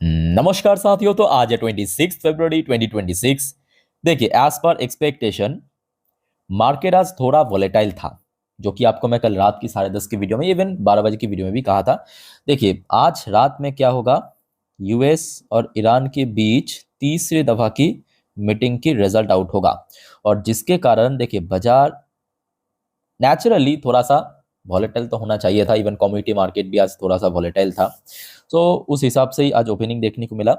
नमस्कार साथियों। तो आज है 26 फरवरी 2026। देखिए, एज पर एक्सपेक्टेशन मार्केट आज थोड़ा वोलेटाइल था, जो कि आपको मैं कल रात की 10:30 की वीडियो में, इवन 12 बजे की वीडियो में भी कहा था। देखिए आज रात में क्या होगा, यूएस और ईरान के बीच तीसरी दफा की मीटिंग की रिजल्ट आउट होगा, और जिसके कारण देखिए बाजार नेचुरली थोड़ा सा वॉलेटाइल तो होना चाहिए था। इवन कमोडिटी मार्केट भी आज थोड़ा सा वॉलेटाइल था। तो उस हिसाब से ही आज ओपनिंग देखने को मिला,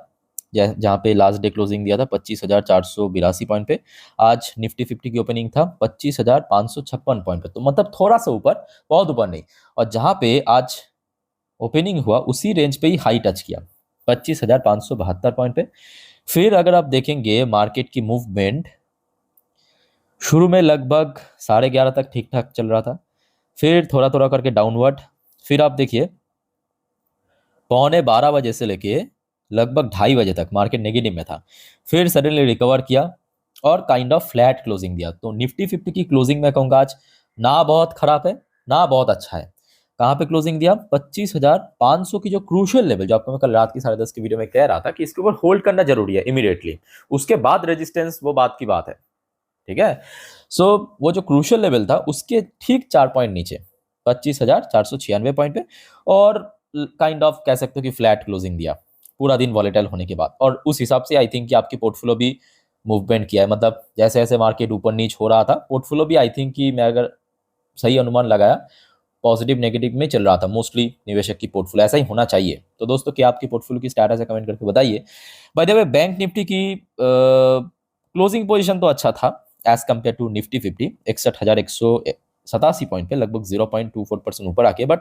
जहाँ पे लास्ट डे क्लोजिंग दिया था 25,482 पॉइंट पे। आज निफ्टी 50 की ओपनिंग था 25,556 पॉइंट पे, तो मतलब थोड़ा सा ऊपर, बहुत ऊपर नहीं। और जहाँ पे आज ओपनिंग हुआ उसी रेंज पे ही हाई टच किया 25,572 पॉइंट पे। फिर अगर आप देखेंगे मार्केट की मूवमेंट, शुरू में लगभग 11:30 तक ठीक ठाक चल रहा था, फिर थोड़ा थोड़ा करके डाउनवर्ड। फिर आप देखिए 11:15 बजे से लेके लगभग 2:30 बजे तक मार्केट नेगेटिव में था, फिर सडनली रिकवर किया और काइंड ऑफ फ्लैट क्लोजिंग दिया। तो निफ्टी 50 की क्लोजिंग मैं कहूँगा आज ना बहुत खराब है ना बहुत अच्छा है। कहाँ पे क्लोजिंग दिया, 25,500 की जो क्रूशियल लेवल, जो आपको मैं कल रात की 10:30 की वीडियो में कह रहा था कि इसके ऊपर होल्ड करना जरूरी है इमीडिएटली, उसके बाद रेजिस्टेंस वो बात की बात है। ठीक है। सो वो जो क्रूशियल लेवल था उसके ठीक 4 पॉइंट नीचे 25,496 पॉइंट पे, और काइंड ऑफ कह सकते हो कि फ्लैट क्लोजिंग दिया पूरा दिन वॉलेटाइल होने के बाद। और उस हिसाब से आई थिंक कि आपकी पोर्टफोलियो भी मूवमेंट किया है, मतलब जैसे जैसे मार्केट ऊपर नीच हो रहा था पोर्टफोलियो भी आई थिंक कि मैं अगर सही अनुमान लगाया पॉजिटिव नेगेटिव में चल रहा था मोस्टली निवेशक की पोर्टफोलियो। ऐसा ही होना चाहिए। तो दोस्तों क्या आपकी पोर्टफोलियो की स्टेटस है, कमेंट करके बताइए। By the way Bank Nifty की क्लोजिंग पोजीशन तो अच्छा था as compare to Nifty 50, 61,187 point पे लगभग 0.24% ऊपर आके। बट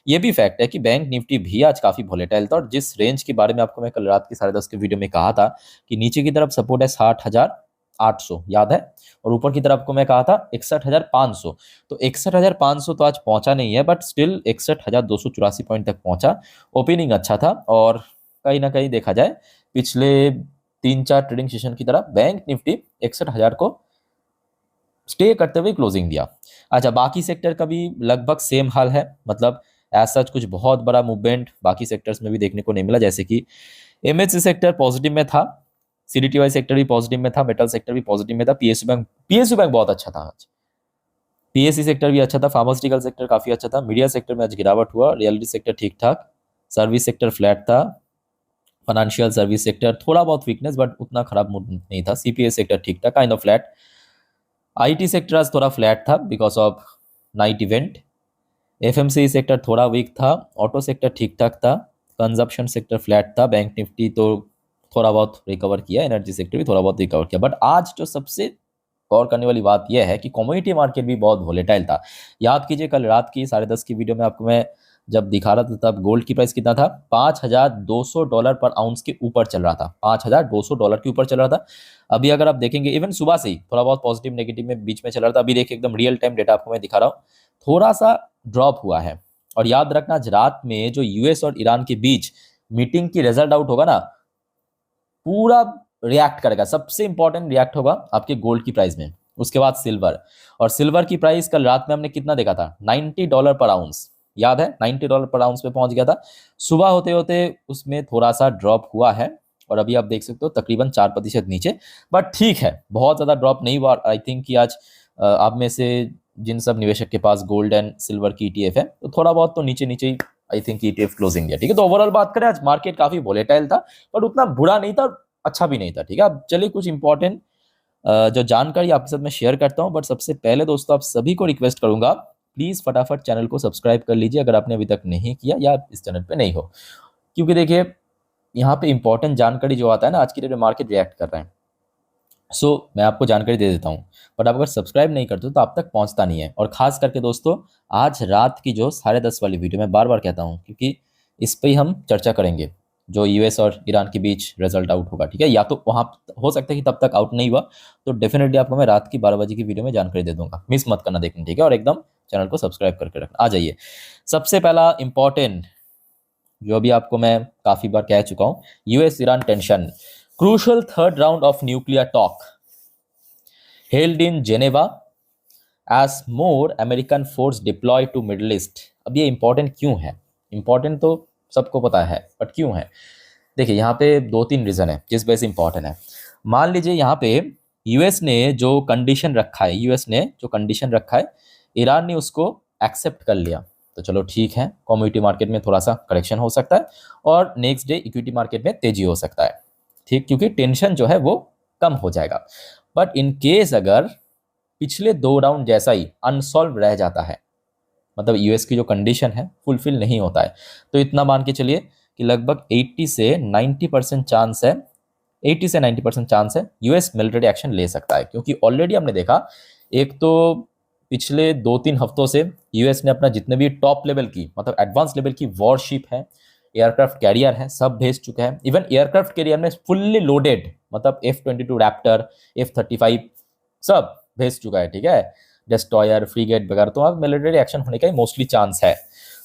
ये भी फैक्ट है कि बैंक निफ्टी भी आज काफी वोलेटाइल था, और जिस रेंज के बारे में आपको मैं कल रात की 10:30 की वीडियो में कहा था कि नीचे की तरफ सपोर्ट है 60,800, याद है, और ऊपर की तरफ को मैं कहा था 61,500। तो 61,500 तो आज पहुंचा नहीं है, बट स्टिल 61,284 पॉइंट तक पहुंचा। ओपनिंग अच्छा था, और कहीं ना कहीं देखा जाए पिछले 3-4 ट्रेडिंग सेशन की तरह बैंक निफ्टी 61,000 को स्टे करते हुए क्लोजिंग दिया। अच्छा, बाकी सेक्टर का भी लगभग सेम हाल है, मतलब ऐसा कुछ बहुत बड़ा मूवमेंट बाकी सेक्टर्स में भी देखने को नहीं मिला। जैसे कि एमएचसी सेक्टर पॉजिटिव में था, सीडीटीवाई सेक्टर भी पॉजिटिव में था, मेटल सेक्टर भी पॉजिटिव में था, पीएसयू बैंक बहुत अच्छा था आज, पीएससी सेक्टर भी अच्छा था, फार्मास्यूटिकल सेक्टर काफी अच्छा था, मीडिया सेक्टर में आज गिरावट हुआ, रियलिटी सेक्टर ठीक ठाक, सर्विस सेक्टर फ्लैट था, फाइनेंशियल सर्विस सेक्टर थोड़ा बहुत वीकनेस बट उतना खराब मूड नहीं था, सीपीएस सेक्टर ठीक था, kind of flat. IT sector आज थोड़ा फ्लैट था because of night event. FMCG sector थोड़ा वीक था, ऑटो सेक्टर ठीक ठाक था, कंजप्शन सेक्टर फ्लैट था, बैंक निफ्टी तो थोड़ा बहुत रिकवर किया, एनर्जी सेक्टर भी थोड़ा बहुत रिकवर किया। बट आज जो सबसे गौर करने वाली बात यह है कि कमोडिटी मार्केट भी बहुत वोलेटाइल था। याद कीजिए कल रात की 10:30 की वीडियो में आपको मैं जब दिखा रहा था तब गोल्ड की प्राइस कितना था, $5,200 पर आउंस के ऊपर चल रहा था, $5,200 के ऊपर चल रहा था। अभी अगर आप देखेंगे इवन सुबह से ही थोड़ा बहुत पॉजिटिव नेगेटिव में बीच में चल रहा था, अभी देखिए एकदम रियल टाइम डेटा आपको मैं दिखा रहा हूँ, थोड़ा सा ड्रॉप हुआ है। और याद रखना आज रात में जो यूएस और ईरान के बीच मीटिंग की रिजल्ट आउट होगा ना, पूरा रिएक्ट करेगा, सबसे इंपॉर्टेंट रिएक्ट होगा आपके गोल्ड की प्राइस में, उसके बाद सिल्वर। और सिल्वर की प्राइस कल रात में हमने कितना देखा था, $90 पर आउंस, याद है, $90 पर आउंस पे पहुंच गया था। सुबह होते होते उसमें थोड़ा सा ड्रॉप हुआ है, और अभी आप देख सकते हो तकरीबन 4% नीचे। बट ठीक है, बहुत ज्यादा ड्रॉप नहीं हुआ। आई थिंक कि आज आप में से जिन सब निवेशक के पास गोल्ड एंड सिल्वर की ईटीएफ है, तो थोड़ा बहुत तो नीचे नीचे ही आई थिंक ईटीएफ क्लोजिंग दिया। ठीक है, तो ओवरऑल बात करें आज मार्केट काफी वोलेटाइल था, बट उतना बुरा नहीं था, अच्छा भी नहीं था। ठीक है, अब चलिए कुछ इंपॉर्टेंट जो जानकारी आपके साथ मैं शेयर करता हूं। बट सबसे पहले दोस्तों आप सभी को रिक्वेस्ट करूंगा, प्लीज फटाफट चैनल को सब्सक्राइब कर लीजिए अगर आपने अभी तक नहीं किया या इस चैनल पे नहीं हो, क्योंकि देखिए यहाँ पे इंपॉर्टेंट जानकारी जो आता है ना, आज की डेट में मार्केट रिएक्ट कर रहे हैं। मैं आपको जानकारी दे देता हूँ, बट आप अगर सब्सक्राइब नहीं करते हो तो आप तक पहुँचता नहीं है। और खास करके दोस्तों आज रात की जो 10:30 वाली वीडियो मैं बार बार कहता हूँ, क्योंकि इस पर ही हम चर्चा करेंगे, जो यूएस और ईरान के बीच रिजल्ट आउट होगा। ठीक है, या तो वहाँ हो सकता है कि तब तक आउट नहीं हुआ, तो डेफिनेटली आपको मैं रात की 12 बजे की वीडियो में जानकारी दे दूंगा, मिस मत करना देखना। ठीक है, और एकदम चैनल को सब्सक्राइब करके रखना। आ जाइए, सबसे पहला इंपॉर्टेंट जो अभी आपको मैं काफी बार कह चुका हूँ, US Iran tension, crucial third round of nuclear talk held in Geneva as more American force deployed to Middle East। अब ये इंपॉर्टेंट क्यों है, इंपॉर्टेंट तो सबको पता है, बट क्यों है देखिए यहाँ पे दो तीन रीज़न है जिस वजह से इंपॉर्टेंट है। मान लीजिए यहाँ पे यूएस ने जो कंडीशन रखा है, ईरान ने उसको एक्सेप्ट कर लिया, तो चलो ठीक है, कमोडिटी मार्केट में थोड़ा सा करेक्शन हो सकता है और नेक्स्ट डे इक्विटी मार्केट में तेजी हो सकता है, ठीक, क्योंकि टेंशन जो है वो कम हो जाएगा। बट इन केस अगर पिछले 2 राउंड जैसा ही अनसॉल्व रह जाता है, मतलब यूएस की जो कंडीशन है फुलफिल नहीं होता है, तो इतना मान के चलिए कि लगभग 80 से 90% चांस है, 80 से 90% चांस है यूएस मिलिट्री एक्शन ले सकता है। क्योंकि ऑलरेडी हमने देखा, एक तो पिछले 2-3 हफ्तों से यूएस ने अपना जितने भी टॉप लेवल की, मतलब एडवांस लेवल की वॉरशिप है, एयरक्राफ्ट कैरियर है, सब भेज चुका है। इवन एयरक्राफ्ट कैरियर में फुल्ली लोडेड, मतलब F-22 रैप्टर, F-35 सब भेज चुका है, ठीक है, डिस्ट्रॉयर, फ्रीगेट वगैरह, तो अब मिलिट्री एक्शन होने का ही मोस्टली चांस है।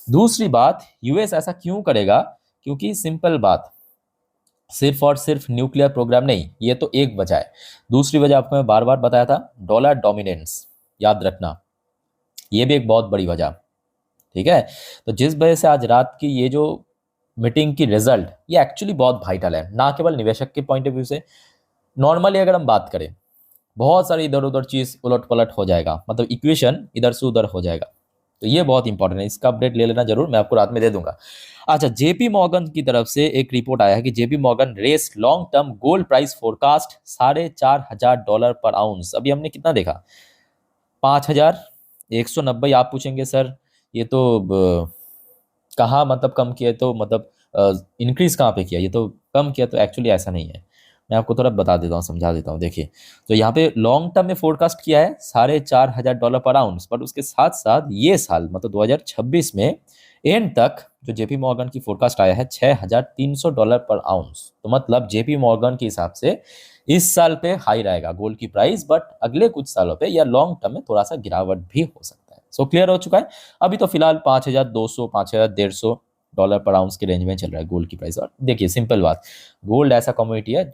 दूसरी बात, यूएस ऐसा क्यों करेगा? क्योंकि सिंपल बात, सिर्फ और सिर्फ न्यूक्लियर प्रोग्राम नहीं, ये तो एक वजह है। दूसरी वजह आपको मैं बार बार बताया था, डॉलर डोमिनेंस, याद रखना, ये भी एक बहुत बड़ी वजह, ठीक है। तो जिस वजह से आज रात की ये जो मीटिंग की रिजल्ट, ये एक्चुअली बहुत वाइटल है, ना केवल निवेशक के पॉइंट ऑफ व्यू से, नॉर्मली अगर हम बात करें, बहुत सारी इधर उधर चीज उलट पलट हो जाएगा, मतलब इक्वेशन इधर से उधर हो जाएगा। तो ये बहुत इंपॉर्टेंट है, इसका अपडेट ले लेना जरूर, मैं आपको रात में दे दूंगा। अच्छा, जेपी मॉर्गन की तरफ से एक रिपोर्ट आया है कि JP Morgan raises long term gold price forecast $4,500 पर आउंस। अभी हमने कितना देखा, 5,190। आप पूछेंगे सर ये तो कहाँ, मतलब कम किया, तो मतलब इंक्रीज कहाँ पे किया, ये तो कम किया, तो एक्चुअली ऐसा नहीं है। मैं आपको थोड़ा बता देता हूँ, समझा देता हूँ। देखिए, तो यहाँ पे लॉन्ग टर्म में फोरकास्ट किया है $4,500 पर आउंस, बट उसके साथ साथ ये साल, मतलब 2026 में एंड तक जो जेपी मॉर्गन की फोरकास्ट आया है $6,300 पर आउंस। तो मतलब जेपी मॉर्गन के हिसाब से इस साल पे हाई रहेगा गोल्ड की प्राइस, बट अगले कुछ सालों पे या लॉन्ग टर्म में थोड़ा सा गिरावट भी हो सकता है। सो क्लियर हो चुका है। अभी तो फिलहाल 5,200 $5,150 पर आउंस के रेंज में चल रहा है गोल्ड की प्राइस। और देखिए सिंपल बात, गोल्ड ऐसा कमोडिटी है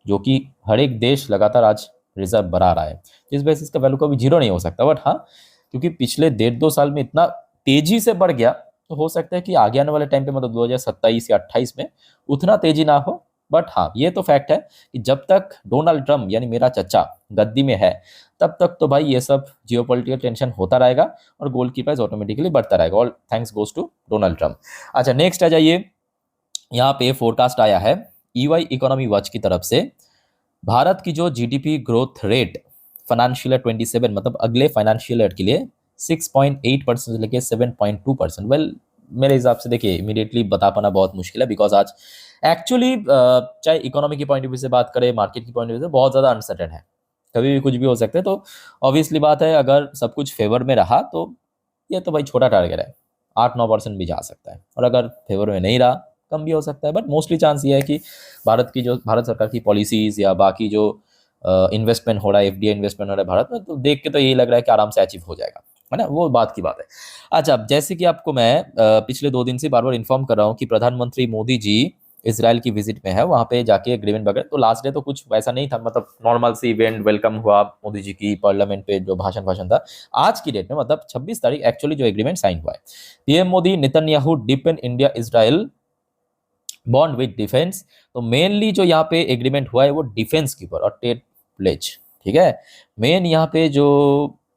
जो कि हर एक देश लगातार आज रिजर्व बढ़ा रहा है, जिस वजह से इसका वैल्यू कभी जीरो नहीं हो सकता। बट हाँ, क्योंकि पिछले 1.5-2 साल में इतना तेजी से बढ़ गया, तो हो सकता है कि आगे आने वाले टाइम पे, मतलब 2027 या 28 में उतना तेजी ना हो। बट हाँ, ये तो फैक्ट है कि जब तक डोनाल्ड ट्रम्प यानी मेरा चचा गद्दी में है, तब तक तो भाई ये सब जियोपॉलिटिकल टेंशन होता रहेगा और गोल्ड की प्राइस ऑटोमेटिकली बढ़ता रहेगा। All thanks goes to Donald Trump. अच्छा, नेक्स्ट आ जाइए, यहाँ पे फोरकास्ट आया है EY इकोनॉमी वॉच की तरफ से, भारत की जो GDP growth rate financial year 27, मतलब अगले फाइनेंशियल ईयर के लिए 6.8% से लेके 7.2%। वेल, मेरे हिसाब से देखिए इमीडिएटली बता पाना बहुत मुश्किल है, बिकॉज आज एक्चुअली चाहे इकोनॉमी की पॉइंट ऑफ व्यू से बात करें, मार्केट की पॉइंट ऑफ व्यू से बहुत ज़्यादा अनसर्टेन है, कभी भी कुछ भी हो सकता है। तो ऑब्वियसली बात है, अगर सब कुछ फेवर में रहा तो ये तो भाई छोटा टारगेट है, 8-9% भी जा सकता है, और अगर फेवर में नहीं रहा कम भी हो सकता है। बट मोस्टली चांस ये है कि भारत सरकार की पॉलिसीज या बाकी जो इन्वेस्टमेंट हो रहा है, FDI इन्वेस्टमेंट हो रहा है भारत में, तो देख के तो यही लग रहा है कि आराम से अचीव हो जाएगा, है ना, वो बात की बात है। अच्छा, जैसे कि आपको मैं पिछले 2 दिन से बार बार इन्फॉर्म कर रहा हूँ कि प्रधानमंत्री मोदी जी इसराइल की विजिट में है, वहाँ पे जाके एग्रीमेंट वगैरह, तो लास्ट डे तो कुछ वैसा नहीं था, मतलब नॉर्मल सी इवेंट, वेलकम हुआ मोदी जी की, पार्लियामेंट पे जो भाषण था। आज की डेट में, मतलब 26 तारीख एक्चुअली जो एग्रीमेंट साइन हुआ है, PM Modi Netanyahu depend India Israel bond with defence. तो मेनली जो यहाँ पे एग्रीमेंट हुआ है वो डिफेंस के ऊपर और ट्रेड प्लेज, ठीक है। मेन यहाँ पे जो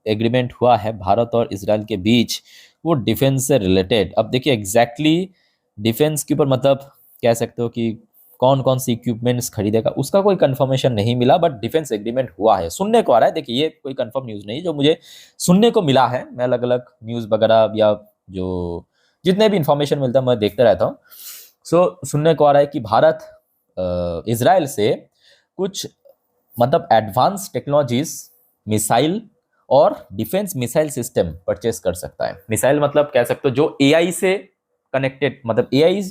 एग्रीमेंट हुआ है भारत और इजराइल के बीच, वो डिफेंस से रिलेटेड। अब देखिए एग्जैक्टली डिफेंस के ऊपर, मतलब कह सकते हो कि कौन कौन सी इक्विपमेंट्स खरीदेगा, उसका कोई कंफर्मेशन नहीं मिला, बट डिफेंस एग्रीमेंट हुआ है, सुनने को आ रहा है। देखिए ये कोई कंफर्म न्यूज़ नहीं, जो मुझे सुनने को मिला है, मैं अलग अलग न्यूज़ वगैरह या जो जितने भी इंफॉर्मेशन मिलता है मैं देखते रहता हूँ। सुनने को आ रहा है कि भारत इजराइल से कुछ, मतलब एडवांस टेक्नोलॉजीज, मिसाइल और डिफेंस मिसाइल सिस्टम परचेस कर सकता है। मिसाइल मतलब कह सकते हो जो AI से कनेक्टेड, मतलब AI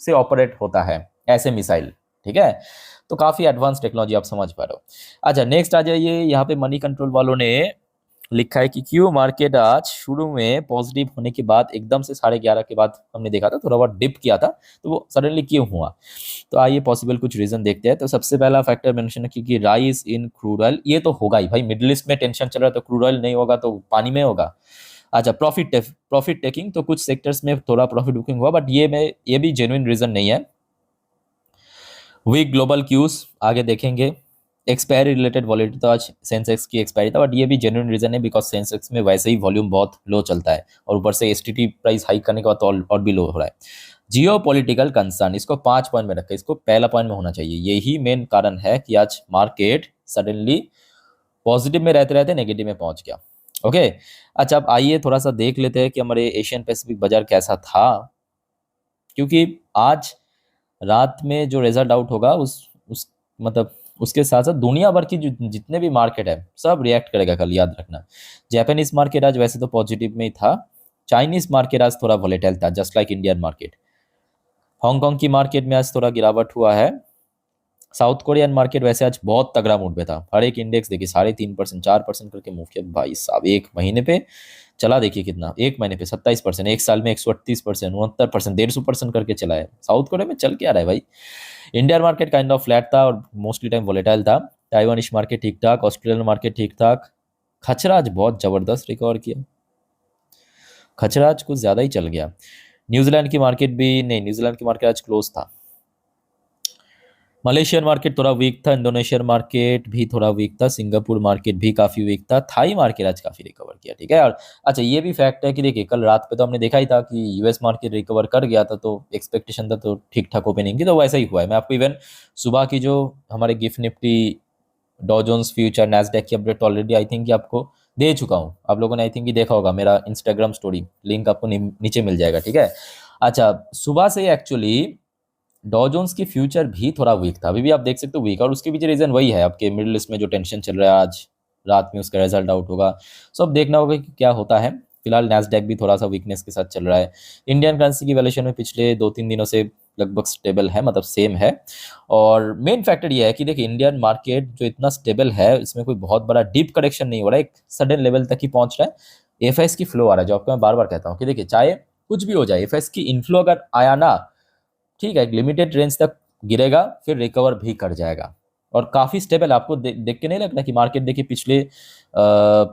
से ऑपरेट होता है, ऐसे मिसाइल, ठीक है। तो काफ़ी एडवांस टेक्नोलॉजी, आप समझ पा रहे हो। अच्छा, नेक्स्ट आ जाइए, यहाँ पे मनी कंट्रोल वालों ने लिखा है कि क्यों मार्केट आज शुरू में पॉजिटिव होने के बाद एकदम से 11:30 के बाद हमने देखा था थोड़ा बहुत डिप किया था, तो वो सडनली क्यों हुआ। तो आइए पॉसिबल कुछ रीजन देखते हैं। तो सबसे पहला फैक्टर मेंशन है क्योंकि राइज इन क्रूड ऑयल, ये तो होगा ही भाई, मिडिल ईस्ट में टेंशन चल रहा है, तो क्रूड ऑयल नहीं होगा तो पानी में होगा। अच्छा, प्रॉफिट टेकिंग, तो कुछ सेक्टर्स में थोड़ा प्रॉफिट बुकिंग हुआ, बट ये भी जेन्युइन रीजन नहीं है। वीक ग्लोबल क्यूज आगे देखेंगे। एक्सपायरी रिलेटेड वॉलेटिलिटी, तो आज सेंसेक्स की एक्सपायरी था, बट ये भी जेन्युइन रीजन है बिकॉज सेंसेक्स में वैसे ही वॉल्यूम बहुत लो चलता है और ऊपर से एसटीटी प्राइस हाइक करने के बाद तो और भी लो हो रहा है। जियो पॉलिटिकल कंसर्न, इसको 5 पॉइंट में रखा, इसको पहला पॉइंट में होना चाहिए। यही मेन कारण है कि आज मार्केट सडनली पॉजिटिव में रहते रहते नेगेटिव में पहुंच गया। ओके, अच्छा अब आइए थोड़ा सा देख लेते हैं कि हमारे एशियन पैसिफिक बाजार कैसा था, क्योंकि आज रात में जो रिजल्ट आउट होगा उस मतलब उसके साथ साथ दुनिया भर की जितने भी मार्केट है सब रिएक्ट करेगा कल, याद रखना। जापानीज मार्केट आज वैसे तो पॉजिटिव में ही था, चाइनीज मार्केट आज थोड़ा वोलेटाइल था just like Indian market. Hong Kong की मार्केट में आज थोड़ा गिरावट हुआ है। साउथ कोरियन मार्केट वैसे आज बहुत तगड़ा मूड पे था, हर एक इंडेक्स देखिए 3.5% 4% करके मूव किया भाई साहब। एक महीने पे चला, देखिए कितना, एक महीने पे 27%, एक साल में 138%, 69%, 150% करके चला है। साउथ कोरिया में चल के आ रहा है भाई। Indian market kind of flat था और मोस्टली टाइम वोलेटाइल था। ताइवानिश मार्केट ठीक ठाक, ऑस्ट्रेलियन मार्केट ठीक ठाक। खचरा आज बहुत जबरदस्त रिकवर किया, खचरा आज कुछ ज्यादा ही चल गया। न्यूजीलैंड की मार्केट भी नहीं, न्यूजीलैंड की मार्केट आज क्लोज था। मलेशियन मार्केट थोड़ा वीक था, इंडोनेशियन मार्केट भी थोड़ा वीक था, सिंगापुर मार्केट भी काफी वीक था, थाई मार्केट आज काफी रिकवर किया, ठीक है। और अच्छा ये भी फैक्ट है कि देखिए कल रात पे तो हमने देखा ही था कि यूएस मार्केट रिकवर कर गया था, तो एक्सपेक्टेशन था तो ठीक ठाक ओपनिंग की, तो वैसा ही हुआ है। मैं आपको इवन सुबह की जो हमारे गिफ्ट निफ्टी, डॉ जोन्स फ्यूचर, नैस्डैक की अपडेट ऑलरेडी आई थिंक कि आपको दे चुका हूँ। आप लोगों ने आई थिंक कि देखा होगा, मेरा इंस्टाग्राम स्टोरी लिंक आपको नीचे मिल जाएगा, ठीक है। अच्छा सुबह से एक्चुअली डॉ जोन्स की फ्यूचर भी थोड़ा वीक था, अभी भी आप देख सकते हो वीक, और उसके पीछे रीजन वही है, आपके मिडिल ईस्ट में जो टेंशन चल रहा है, आज रात में उसका रिजल्ट आउट होगा। सो अब देखना होगा कि क्या होता है। फिलहाल नैस्डैक भी थोड़ा सा वीकनेस के साथ चल रहा है। इंडियन करेंसी की वैल्यूएशन में पिछले 2-3 दिनों से लगभग स्टेबल है, मतलब सेम है। और मेन फैक्टर ये है कि देखिए इंडियन मार्केट जो इतना स्टेबल है, इसमें कोई बहुत बड़ा डीप करेक्शन नहीं हो रहा है, एक सडन लेवल तक ही पहुंच रहा है। एफआईएस की फ्लो आ रहा है, जो आपको मैं बार बार कहता हूँ कि देखिए चाहे कुछ भी हो जाए, एफआईएस की इनफ्लो अगर आया ना, ठीक है, एक लिमिटेड रेंज तक गिरेगा फिर रिकवर भी कर जाएगा और काफी स्टेबल। आपको देख के नहीं लगता कि मार्केट देखिए पिछले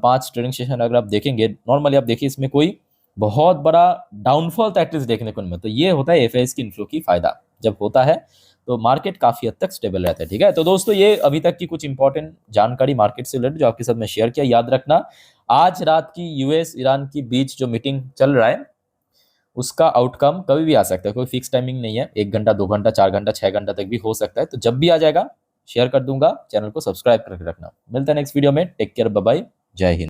5 ट्रेडिंग सेशन अगर आप देखेंगे नॉर्मली, आप देखिए इसमें कोई बहुत बड़ा डाउनफॉल तो एटलीस्ट देखने को नहीं मिलता। तो ये होता है एफआईएस की इन्फ्लो की फायदा, जब होता है तो मार्केट काफी हद तक स्टेबल रहता है, ठीक है। तो दोस्तों ये अभी तक की कुछ इंपॉर्टेंट जानकारी मार्केट से रिलेटेड जो आपके साथ मैं शेयर किया। याद रखना आज रात की यूएस ईरान की बीच जो मीटिंग चल रहा है उसका आउटकम कभी भी आ सकता है, कोई फिक्स टाइमिंग नहीं है, 1 घंटा 2 घंटा 4 घंटा 6 घंटा तक भी हो सकता है। तो जब भी आ जाएगा शेयर कर दूंगा, चैनल को सब्सक्राइब करके रखना। मिलता है नेक्स्ट वीडियो में, टेक केयर, बाय बाय, जय हिंद।